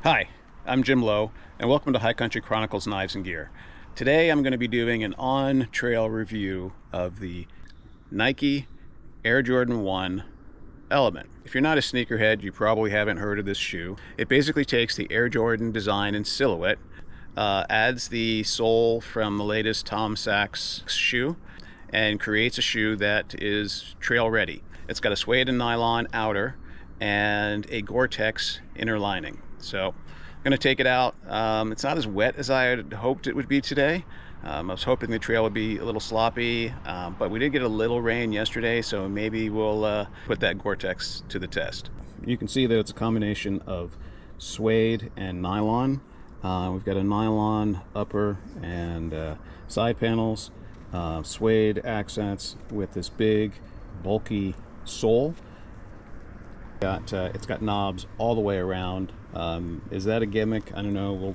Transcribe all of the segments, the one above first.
Hi, I'm Jim Lowe, and welcome to High Country Chronicles Knives and Gear. Today I'm going to be doing an on-trail review of the Nike Air Jordan 1 Element. If you're not a sneakerhead, you probably haven't heard of this shoe. It basically takes the Air Jordan design and silhouette, adds the sole from the latest Tom Sachs shoe, and creates a shoe that is trail ready. It's got a suede and nylon outer and a Gore-Tex inner lining. So I'm going to take it out. It's not as wet as I had hoped it would be today. I was hoping the trail would be a little sloppy, but we did get a little rain yesterday, so maybe we'll put that Gore-Tex to the test. You can see that it's a combination of suede and nylon. We've got a nylon upper and side panels, suede accents with this big bulky sole. It's got knobs all the way around. Is that a gimmick? I don't know.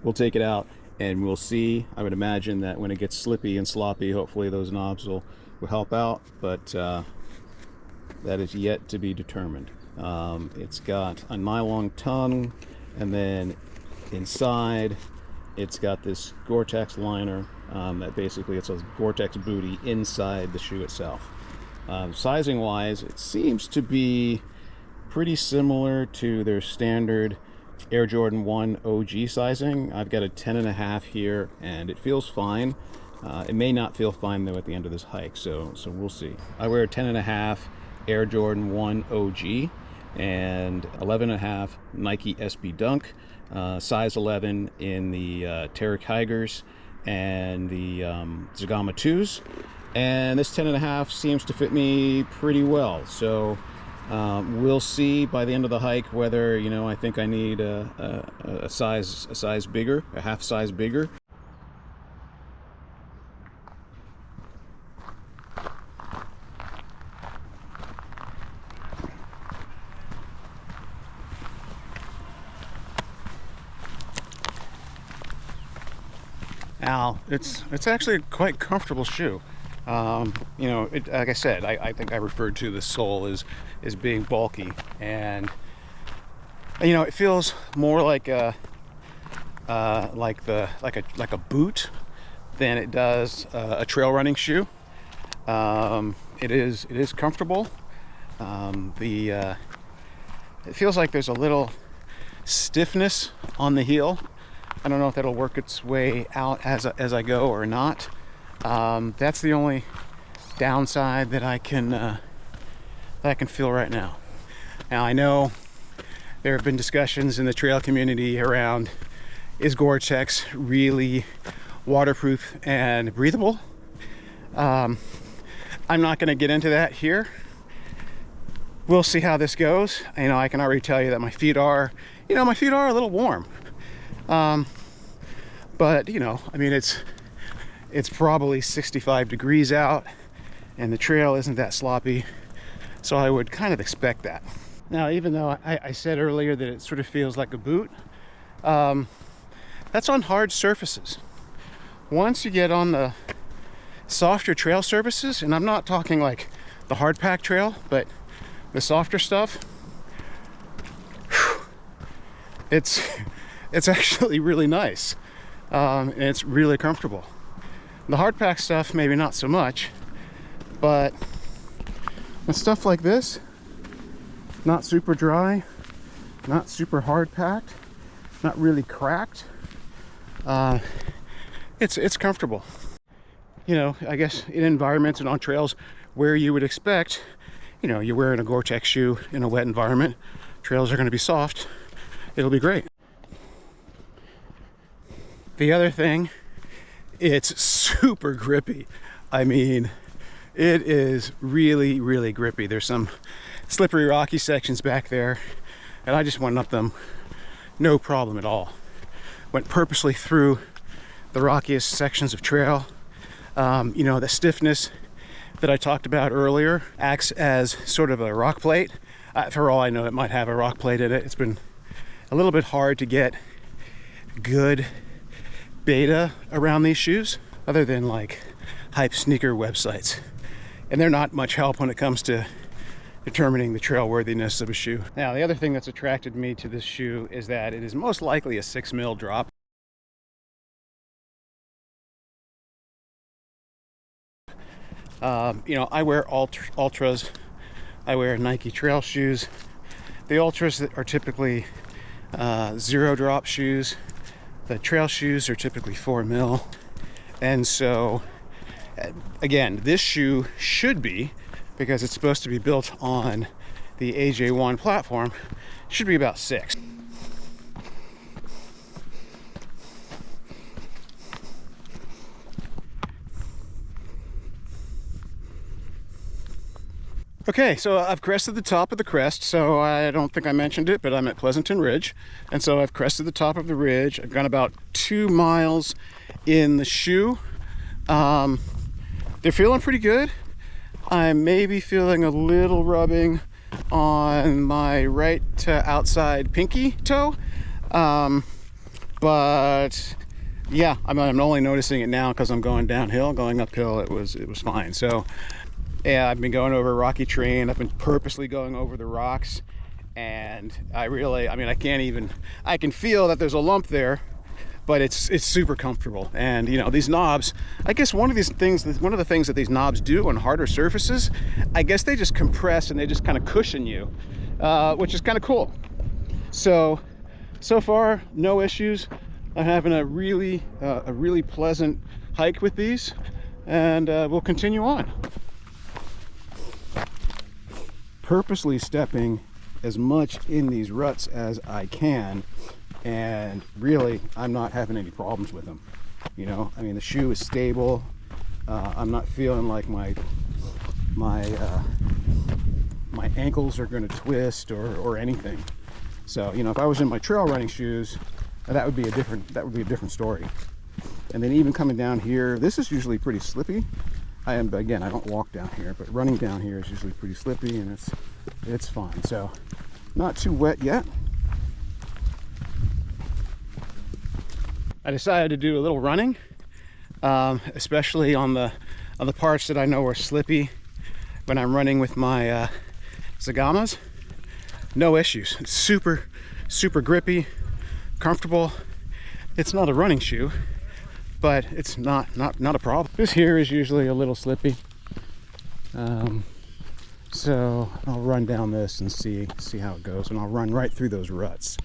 We'll take it out and we'll see. I would imagine that when it gets slippy and sloppy, hopefully those knobs will help out, but that is yet to be determined. It's got a nylon tongue, and then inside it's got this Gore-Tex liner that basically it's a Gore-Tex booty inside the shoe itself. Sizing wise, it seems to be pretty similar to their standard Air Jordan 1 OG sizing. I've got a 10.5 here and it feels fine. It may not feel fine though at the end of this hike, so we'll see. I wear a 10.5 Air Jordan 1 OG and 11.5 Nike SB Dunk, size 11 in the Terrac Higers and the Zagama 2s, and this 10.5 seems to fit me pretty well. So we'll see by the end of the hike whether, you know, I think I need a size bigger, a half size bigger. Now, it's actually a quite comfortable shoe. You know, like I said, I think I referred to the sole as being bulky, and you know, it feels more like a boot than it does a trail running shoe. It is comfortable. It feels like there's a little stiffness on the heel. I don't know if that'll work its way out as I go or not. That's the only downside that I can feel right now. Now, I know there have been discussions in the trail community around, is Gore-Tex really waterproof and breathable? I'm not going to get into that here. We'll see how this goes. You know, I can already tell you that my feet are a little warm. But you know, I mean, it's probably 65 degrees out and the trail isn't that sloppy, so I would kind of expect that. Now, even though I said earlier that it sort of feels like a boot, that's on hard surfaces. Once you get on the softer trail surfaces, and I'm not talking like the hard pack trail, but the softer stuff, it's actually really nice, and it's really comfortable. The hard pack stuff, maybe not so much, but with stuff like this, not super dry, not super hard packed, not really cracked, it's comfortable. You know, I guess in environments and on trails where you would expect, you know, you're wearing a Gore-Tex shoe in a wet environment, trails are going to be soft, it'll be great. The other thing, it's super grippy. I mean, it is really, really grippy. There's some slippery, rocky sections back there, and I just went up them no problem at all. Went purposely through the rockiest sections of trail. You know, the stiffness that I talked about earlier acts as sort of a rock plate. For all I know, it might have a rock plate in it. It's been a little bit hard to get good beta around these shoes, other than like hype sneaker websites, and they're not much help when it comes to determining the trail worthiness of a shoe. Now, the other thing that's attracted me to this shoe is that it is most likely a 6 mil drop. You know, I wear ultras. I wear Nike trail shoes. The ultras are typically 0 drop shoes. The trail shoes are typically 4 mil. And so, again, this shoe should be, because it's supposed to be built on the AJ1 platform, should be about 6. Okay, so I've crested the top of the crest, so I don't think I mentioned it, but I'm at Pleasanton Ridge, and so I've crested the top of the ridge. I've gone about 2 miles in the shoe. They're feeling pretty good. I'm maybe feeling a little rubbing on my right outside pinky toe, but yeah, I'm only noticing it now because I'm going downhill. Going uphill, it was fine. So yeah, I've been going over a rocky terrain. I've been purposely going over the rocks, and I mean, I can feel that there's a lump there, but it's super comfortable. And you know, these knobs, I guess one of the things that these knobs do on harder surfaces, I guess they just compress and they just kind of cushion you, which is kind of cool. So far, no issues. I'm having a really pleasant hike with these, and we'll continue on. Purposely stepping as much in these ruts as I can, and really I'm not having any problems with them. You know, I mean, the shoe is stable. I'm not feeling like my ankles are going to twist or anything. So you know, if I was in my trail running shoes, that would be a different story. And then even coming down here, this is usually pretty slippy. Again, I don't walk down here, but running down here is usually pretty slippy, and it's fine. So not too wet yet. I decided to do a little running, especially on the parts that I know are slippy when I'm running with my Zagamas. No issues. It's super grippy, comfortable. It's not a running shoe, but it's not a problem. This here is usually a little slippy, so I'll run down this and see how it goes, and I'll run right through those ruts.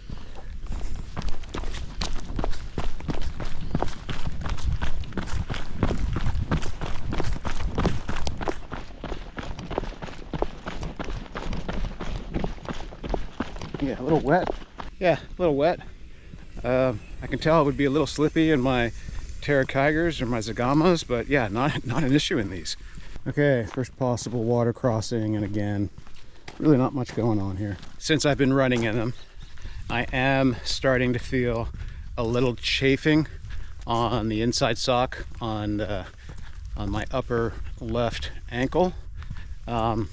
Yeah, a little wet. Yeah, a little wet. I can tell it would be a little slippy in my Terra Kygers or my Zagamas, but yeah, not an issue in these. Okay, first possible water crossing, and again, really not much going on here. Since I've been running in them, I am starting to feel a little chafing on the inside sock on my upper left ankle. I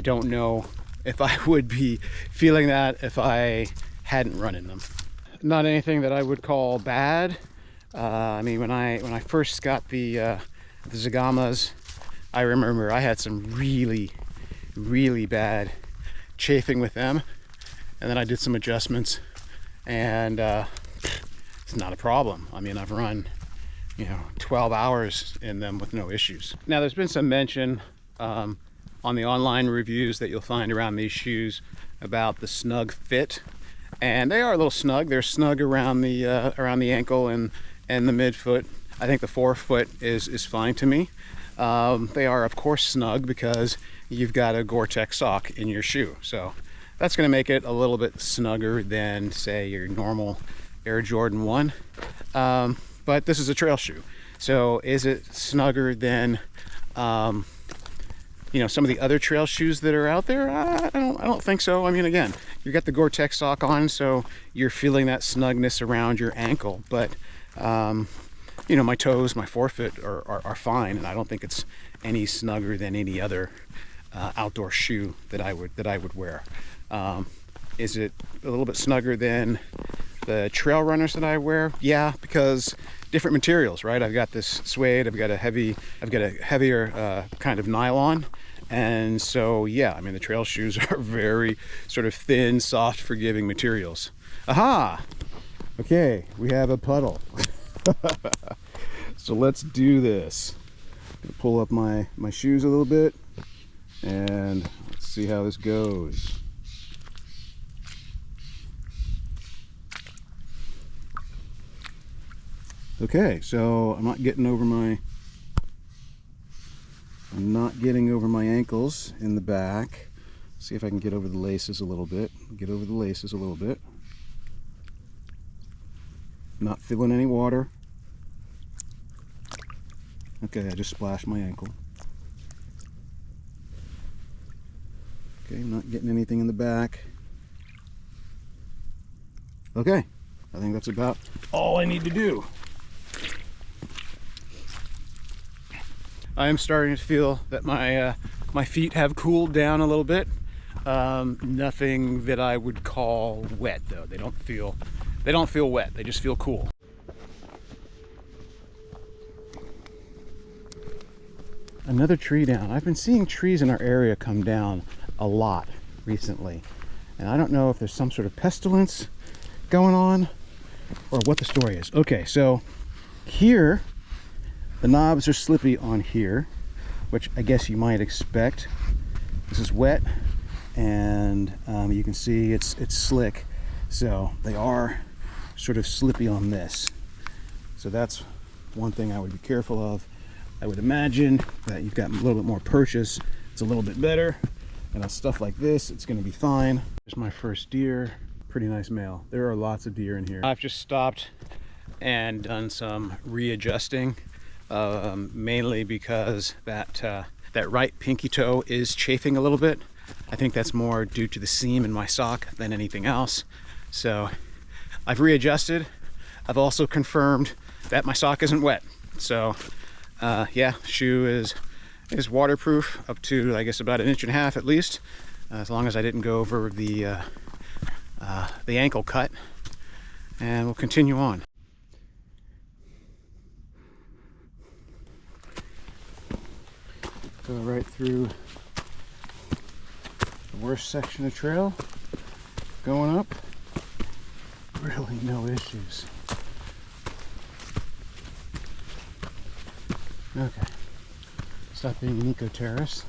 don't know if I would be feeling that if I hadn't run in them. Not anything that I would call bad. I mean, when I first got the Zagamas, I remember I had some really bad chafing with them, and then I did some adjustments, and it's not a problem. I mean, I've run, you know, 12 hours in them with no issues. Now, there's been some mention on the online reviews that you'll find around these shoes about the snug fit, and they are a little snug. They're snug around the ankle and the midfoot. I think the forefoot is fine to me. They are, of course, snug because you've got a Gore-Tex sock in your shoe, so that's going to make it a little bit snugger than, say, your normal Air Jordan 1. But this is a trail shoe, so is it snugger than you know, some of the other trail shoes that are out there? I don't think so. I mean, again, you got the Gore-Tex sock on, so you're feeling that snugness around your ankle, but you know, my toes, my forefoot are fine, and I don't think it's any snugger than any other outdoor shoe that I would wear. Is it a little bit snugger than the trail runners that I wear? Yeah, because different materials, right? I've got this suede, I've got a heavier kind of nylon, And so, yeah, I mean, the trail shoes are very sort of thin, soft, forgiving materials. Aha! Okay, we have a puddle. So let's do this. I'm gonna pull up my shoes a little bit and let's see how this goes. Okay, so I'm not getting over my ankles in the back. See if I can get over the laces a little bit. Not feeling any water. Okay, I just splashed my ankle. Okay, not getting anything in the back. Okay, I think that's about all I need to do. I am starting to feel that my feet have cooled down a little bit. Nothing that I would call wet though. They don't feel wet. They just feel cool. Another tree down. I've been seeing trees in our area come down a lot recently, and I don't know if there's some sort of pestilence going on or what the story is. Okay, so here the knobs are slippy on here, which I guess you might expect. This is wet, and you can see it's slick, so they are sort of slippy on this. So that's one thing I would be careful of. I would imagine that you've got a little bit more purchase, it's a little bit better, and on stuff like this, it's going to be fine. There's my first deer, pretty nice male. There are lots of deer in here. I've just stopped and done some readjusting. Mainly because that right pinky toe is chafing a little bit. I think that's more due to the seam in my sock than anything else. So I've readjusted. I've also confirmed that my sock isn't wet. So yeah, shoe is waterproof up to, I guess, about 1.5 inches at least, as long as I didn't go over the ankle cut. And we'll continue on. Go right through the worst section of trail, going up. Really no issues. Okay, stop being an eco-terrorist.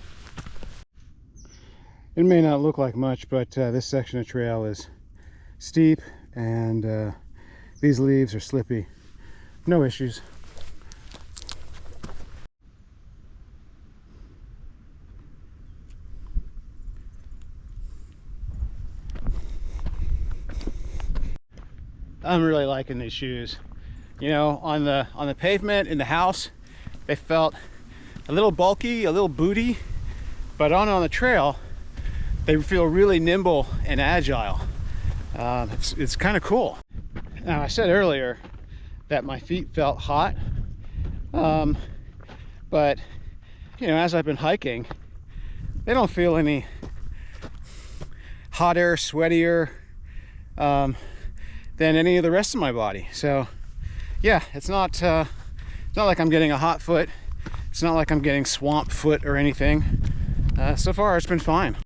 It may not look like much, but this section of trail is steep and these leaves are slippy. No issues. I'm really liking these shoes. You know, on the pavement in the house, they felt a little bulky, a little booty, but on the trail, they feel really nimble and agile. It's kind of cool. Now, I said earlier that my feet felt hot, but you know, as I've been hiking, they don't feel any hotter, sweatier than any of the rest of my body. So yeah, it's not like I'm getting a hot foot. It's not like I'm getting swamp foot or anything. So far it's been fine.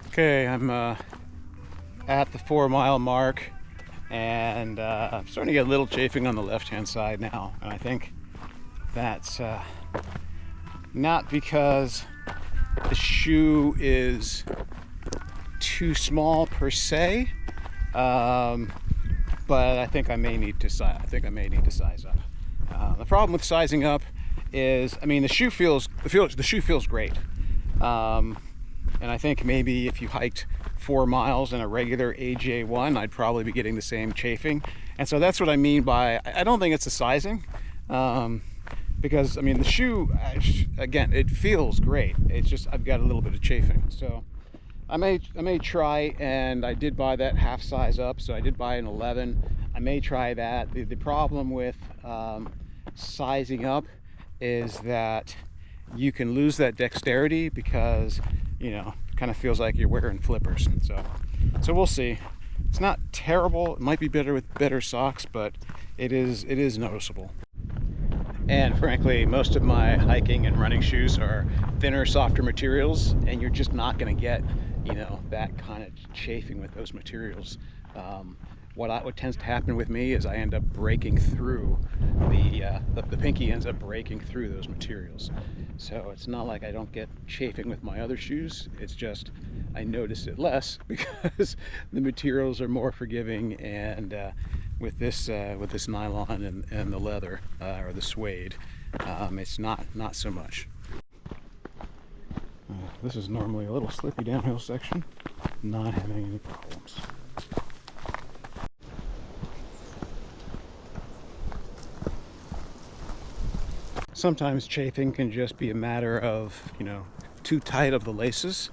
Okay, I'm at the 4-mile mark, and I'm starting to get a little chafing on the left-hand side now, and I think that's not because the shoe is too small per se, but I think I may need to size up. The problem with sizing up is, I mean, the shoe feels great, and I think maybe if you hiked 4 miles in a regular AJ1, I'd probably be getting the same chafing. And so that's what I mean by, I don't think it's the sizing. Because I mean, the shoe, again, it feels great. It's just I've got a little bit of chafing. So I may try, and I did buy that half size up, so I did buy an 11. I may try that. The problem with sizing up is that you can lose that dexterity because, you know, it kind of feels like you're wearing flippers. So we'll see. It's not terrible. It might be better with better socks, but it is noticeable. And frankly, most of my hiking and running shoes are thinner, softer materials, and you're just not going to get, you know, that kind of chafing with those materials. What tends to happen with me is I end up breaking through the pinky ends up breaking through those materials. So it's not like I don't get chafing with my other shoes. It's just I notice it less because the materials are more forgiving, and with this nylon and the leather or the suede, it's not so much. This is normally a little slippy downhill section, not having any problems. Sometimes chafing can just be a matter of, you know, too tight of the laces,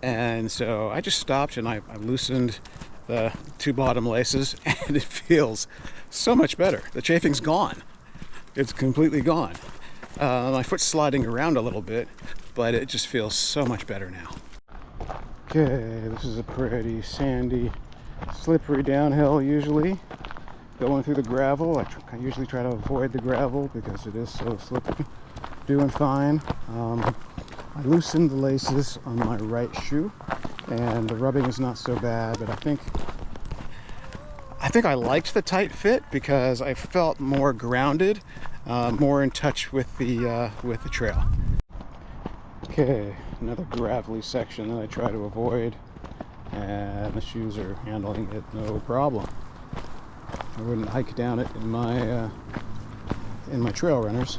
and so I just stopped and I loosened the two bottom laces, and it feels so much better. The chafing's gone. It's completely gone. My foot's sliding around a little bit, but it just feels so much better now. Okay, this is a pretty sandy, slippery downhill usually. Going through the gravel. I usually try to avoid the gravel because it is so slippery. Doing fine. I loosened the laces on my right shoe, and the rubbing is not so bad, but I think I liked the tight fit because I felt more grounded, more in touch with the trail. Okay, another gravelly section that I try to avoid, and the shoes are handling it no problem. I wouldn't hike down it in my trail runners,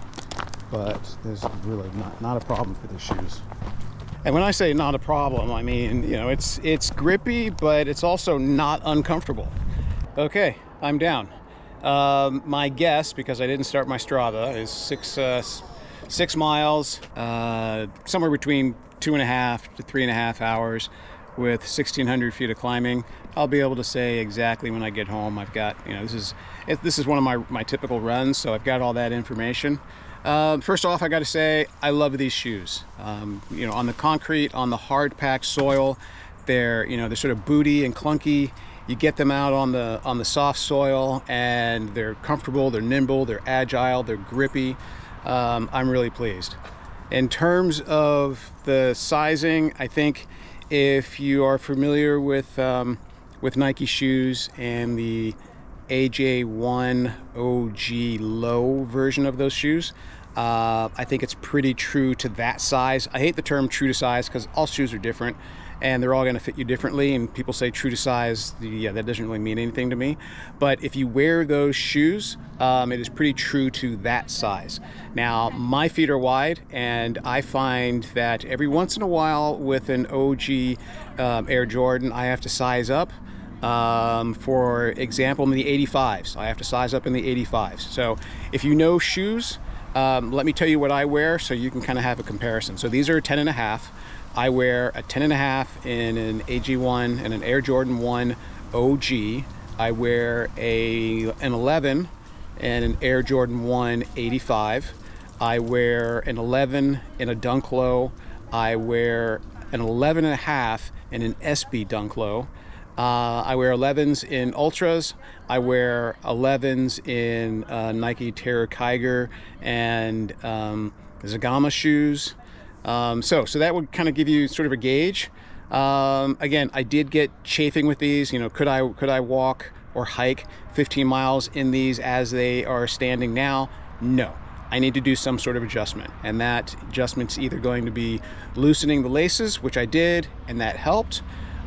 but there's really not a problem for the shoes. And when I say not a problem, I mean, you know, it's grippy, but it's also not uncomfortable. Okay, I'm down. My guess, because I didn't start my Strava, is 6 miles, somewhere between 2.5 to 3.5 hours with 1,600 feet of climbing. I'll be able to say exactly when I get home. I've got, you know, this is one of my typical runs, so I've got all that information. First off, I got to say I love these shoes. You know, on the concrete, on the hard packed soil, they're sort of booty and clunky. You get them out on the soft soil, and they're comfortable, they're nimble, they're agile, they're grippy. I'm really pleased. In terms of the sizing, I think if you are familiar with Nike shoes and the AJ1 OG Lowe version of those shoes, I think it's pretty true to that size. I hate the term true to size because all shoes are different and they're all going to fit you differently, and people say true to size, yeah, that doesn't really mean anything to me. But if you wear those shoes, it is pretty true to that size. Now, my feet are wide, and I find that every once in a while with an OG Air Jordan, I have to size up. For example, in the 85s, I have to size up in the 85s. So if you know shoes, let me tell you what I wear so you can kind of have a comparison. So these are 10.5. I wear a 10.5 in an AJ1 and an Air Jordan 1 OG. I wear an 11 and an Air Jordan 1 85. I wear an 11 in a Dunk Low. I wear an 11.5 in an SB Dunk Low. I wear 11s in Ultras. I wear 11s in Nike Terra Kiger and Zagama shoes. So that would kind of give you sort of a gauge. Again, I did get chafing with these. You know, could I walk or hike 15 miles in these as they are standing now? No. I need to do some sort of adjustment, and that adjustment's either going to be loosening the laces, which I did, and that helped,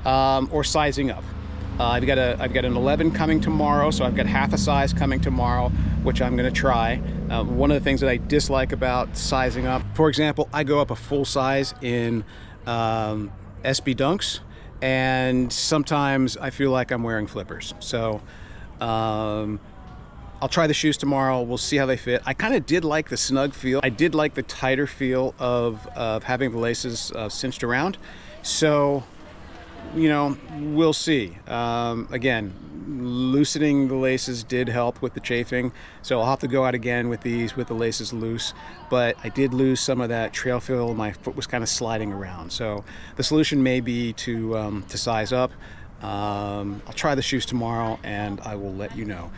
or sizing up. I've got an 11 coming tomorrow, so I've got half a size coming tomorrow, which I'm going to try. One of the things that I dislike about sizing up, for example, I go up a full size in SB Dunks, and sometimes I feel like I'm wearing flippers. So I'll try the shoes tomorrow. We'll see how they fit. I kind of did like the snug feel. I did like the tighter feel of having the laces cinched around. So, you know, we'll see. Again, loosening the laces did help with the chafing, so I'll have to go out again with these with the laces loose, but I did lose some of that trail feel. My foot was kind of sliding around, so the solution may be to size up. I'll try the shoes tomorrow and I will let you know.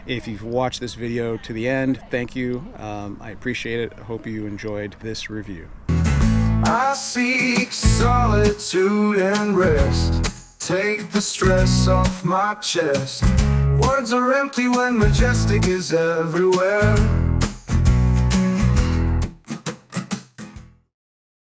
If you've watched this video to the end, thank you. I appreciate it. I hope you enjoyed this review. I seek solitude and rest. Take the stress off my chest. Words are empty when majestic is everywhere.